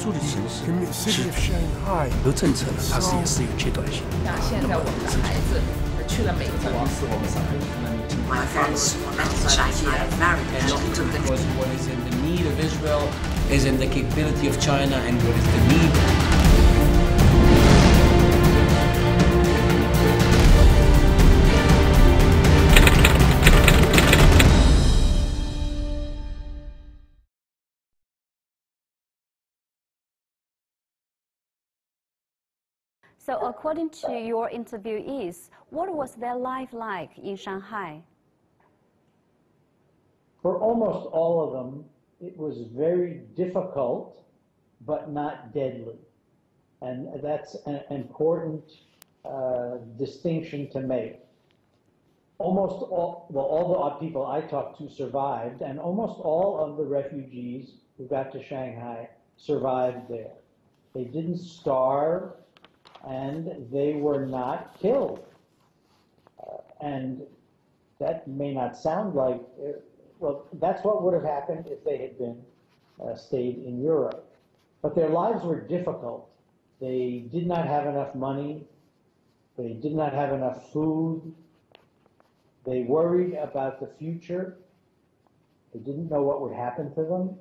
住的城市 City 是 of Shanghai 有政策的，它是也是有阶段性的。像现在我们的孩子去了美国， My friends met in Shanghai, married and took them. Because what is in the need of Israel is in the capability of China, and what is the need. So according to your interviewees, what was their life like in Shanghai? For almost all of them, it was very difficult, but not deadly. And that's an important distinction to make. Almost all the people I talked to survived, and almost all of the refugees who got to Shanghai survived there. They didn't starve, and they were not killed. And that may not sound like, well, that's what would have happened if they had been stayed in Europe. But their lives were difficult. They did not have enough money. They did not have enough food. They worried about the future. They didn't know what would happen to them.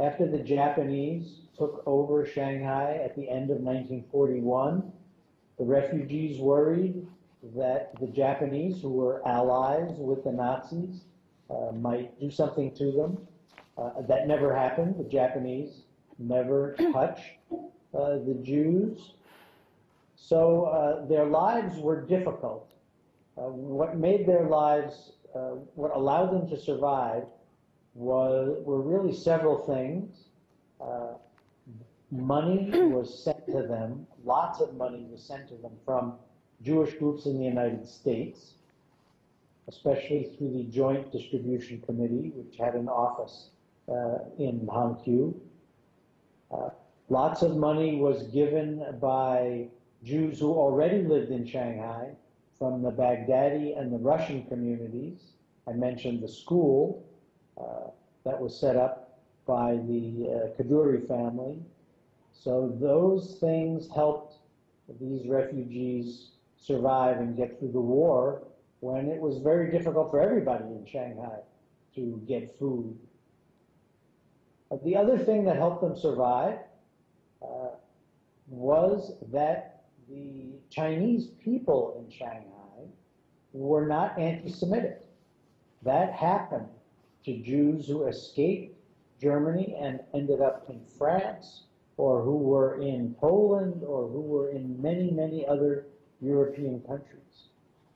After the Japanese took over Shanghai at the end of 1941, the refugees worried that the Japanese, who were allies with the Nazis, might do something to them. That never happened. The Japanese never touched the Jews. So their lives were difficult. What made their lives, what allowed them to survive were really several things. Money was sent to them, lots of money was sent to them from Jewish groups in the United States, especially through the Joint Distribution Committee, which had an office in Hangzhou. Lots of money was given by Jews who already lived in Shanghai from the Baghdadi and the Russian communities. I mentioned the school that was set up by the Kaduri family. So those things helped these refugees survive and get through the war when it was very difficult for everybody in Shanghai to get food. The other thing that helped them survive was that the Chinese people in Shanghai were not anti-Semitic. That happened to Jews who escaped Germany and ended up in France, or who were in Poland, or who were in many, many other European countries.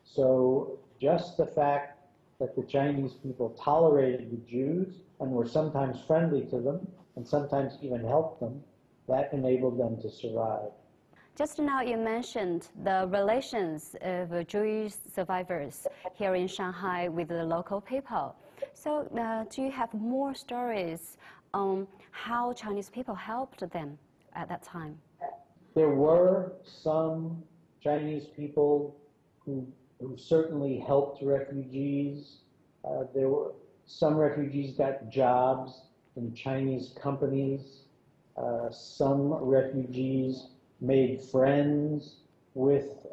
So just the fact that the Chinese people tolerated the Jews and were sometimes friendly to them and sometimes even helped them, that enabled them to survive. Just now you mentioned the relations of Jewish survivors here in Shanghai with the local people. So do you have more stories on how Chinese people helped them at that time? There were some Chinese people who certainly helped refugees. There were some refugees got jobs in Chinese companies. Some refugees made friends with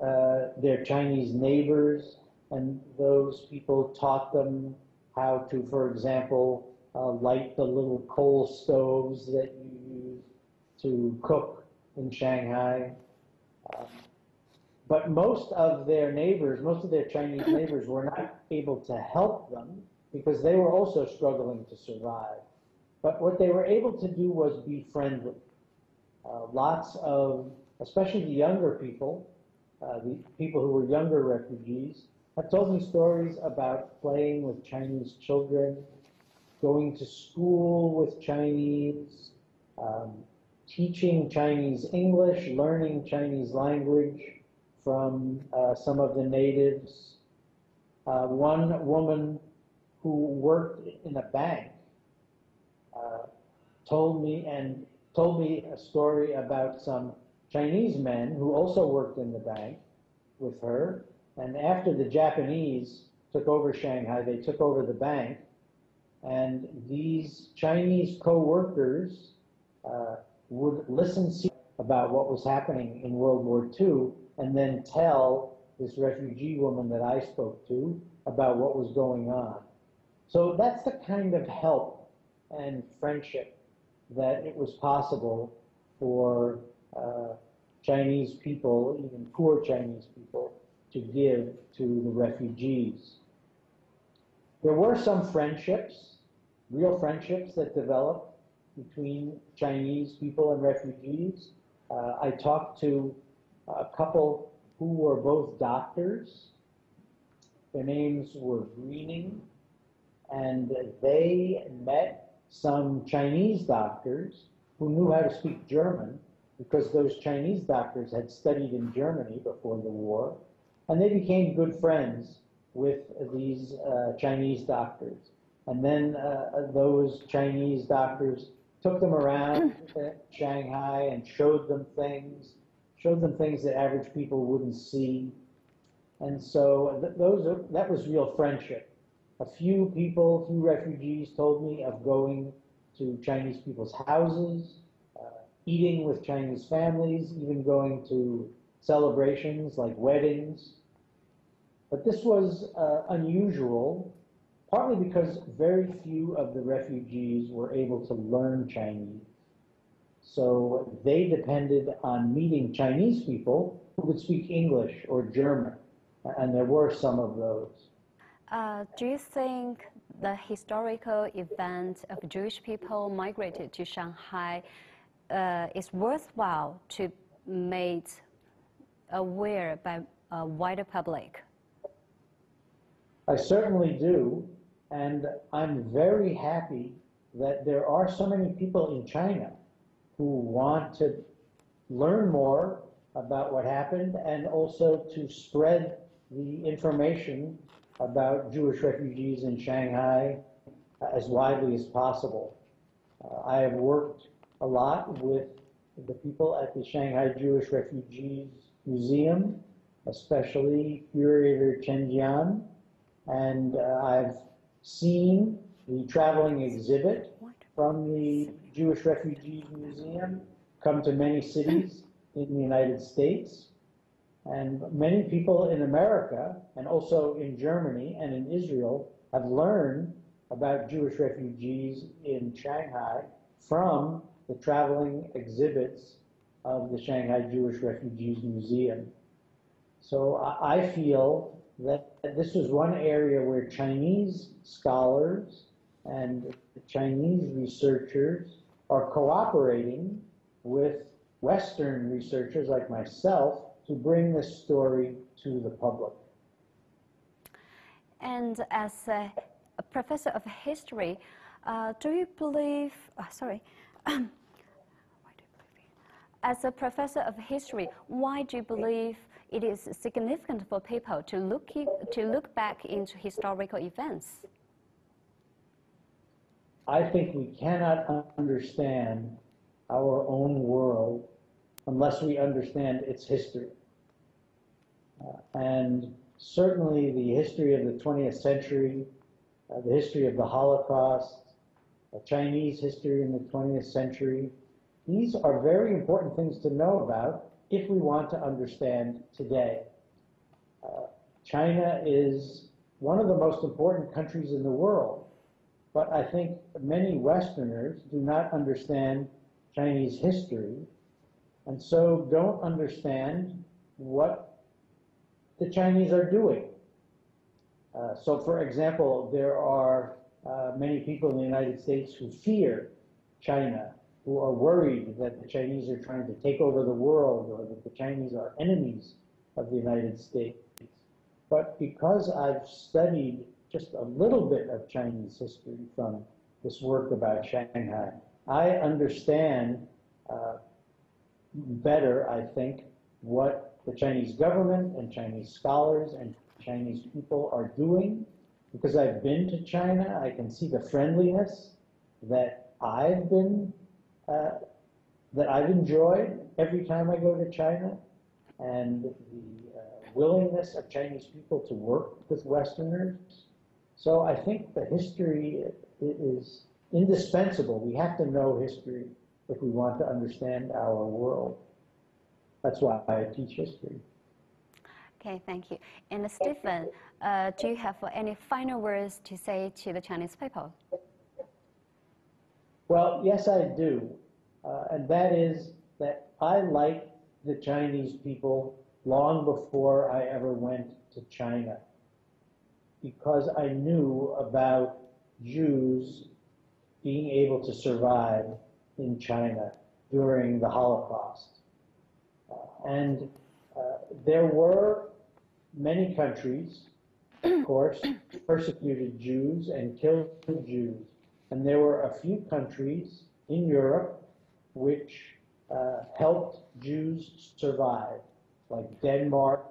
their Chinese neighbors, and those people taught them how to, for example, light the little coal stoves that you use to cook in Shanghai. But most of their neighbors, most of their Chinese neighbors, were not able to help them because they were also struggling to survive. But what they were able to do was be friendly. Lots of, especially the younger people, the people who were younger refugees, have told me stories about playing with Chinese children, going to school with Chinese, teaching Chinese English, learning Chinese language from some of the natives. One woman who worked in a bank told me a story about some Chinese men who also worked in the bank with her. And after the Japanese took over Shanghai, they took over the bank. And these Chinese co-workers would listen about what was happening in World War II and then tell this refugee woman that I spoke to about what was going on. So that's the kind of help and friendship that it was possible for Chinese people, even poor Chinese people, to give to the refugees. There were some friendships, real friendships that developed between Chinese people and refugees. I talked to a couple who were both doctors. Their names were Greening, and they met some Chinese doctors who knew how to speak German because those Chinese doctors had studied in Germany before the war, and they became good friends with these Chinese doctors. And then those Chinese doctors took them around Shanghai and showed them things that average people wouldn't see. And so that was real friendship. A few refugees told me of going to Chinese people's houses, eating with Chinese families, even going to celebrations like weddings. But this was unusual, partly because very few of the refugees were able to learn Chinese. So they depended on meeting Chinese people who could speak English or German, and there were some of those. Do you think the historical event of Jewish people migrated to Shanghai is worthwhile to made aware by a wider public? I certainly do, and I'm very happy that there are so many people in China who want to learn more about what happened and also to spread the information about Jewish refugees in Shanghai as widely as possible. I have worked a lot with the people at the Shanghai Jewish Refugees Museum, especially curator Chen Jian, and I've seen the traveling exhibit from the Jewish Refugees Museum come to many cities in the United States. And many people in America, and also in Germany and in Israel, have learned about Jewish refugees in Shanghai from the traveling exhibits of the Shanghai Jewish Refugees Museum. So I feel that this was one area where Chinese scholars and Chinese researchers are cooperating with Western researchers like myself to bring this story to the public. And as a professor of history, do you believe, as a professor of history, why do you believe it is significant for people to look back into historical events? I think we cannot understand our own world unless we understand its history. And certainly the history of the 20th century, the history of the Holocaust, Chinese history in the 20th century, these are very important things to know about if we want to understand today. China is one of the most important countries in the world, but I think many Westerners do not understand Chinese history and so don't understand what the Chinese are doing. So for example, there are many people in the United States who fear China, who are worried that the Chinese are trying to take over the world or that the Chinese are enemies of the United States. But because I've studied just a little bit of Chinese history from this work about Shanghai, I understand better, I think, what the Chinese government and Chinese scholars and Chinese people are doing. Because I've been to China, I can see the friendliness that I've enjoyed every time I go to China, and the willingness of Chinese people to work with Westerners. So I think the history is indispensable. We have to know history if we want to understand our world. That's why I teach history. Okay, thank you. And Stephen, do you have any final words to say to the Chinese people? Well, yes, I do. And that is that I like the Chinese people long before I ever went to China, because I knew about Jews being able to survive in China during the Holocaust. And there were many countries, of course, persecuted Jews and killed Jews. And there were a few countries in Europe which helped Jews survive, like Denmark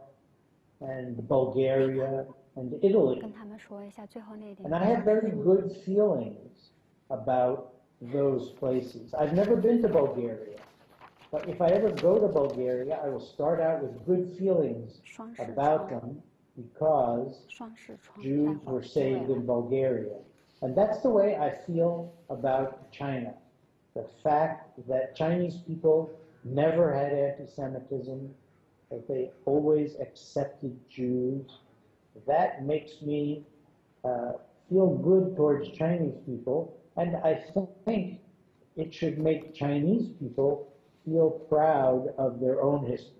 and Bulgaria and Italy. 跟他们说一下最后那一点。 And I have very good feelings about those places. I've never been to Bulgaria, but if I ever go to Bulgaria, I will start out with good feelings about them because Jews were saved in Bulgaria. And that's the way I feel about China. The fact that Chinese people never had anti-Semitism, that they always accepted Jews, that makes me feel good towards Chinese people. And I think it should make Chinese people feel proud of their own history.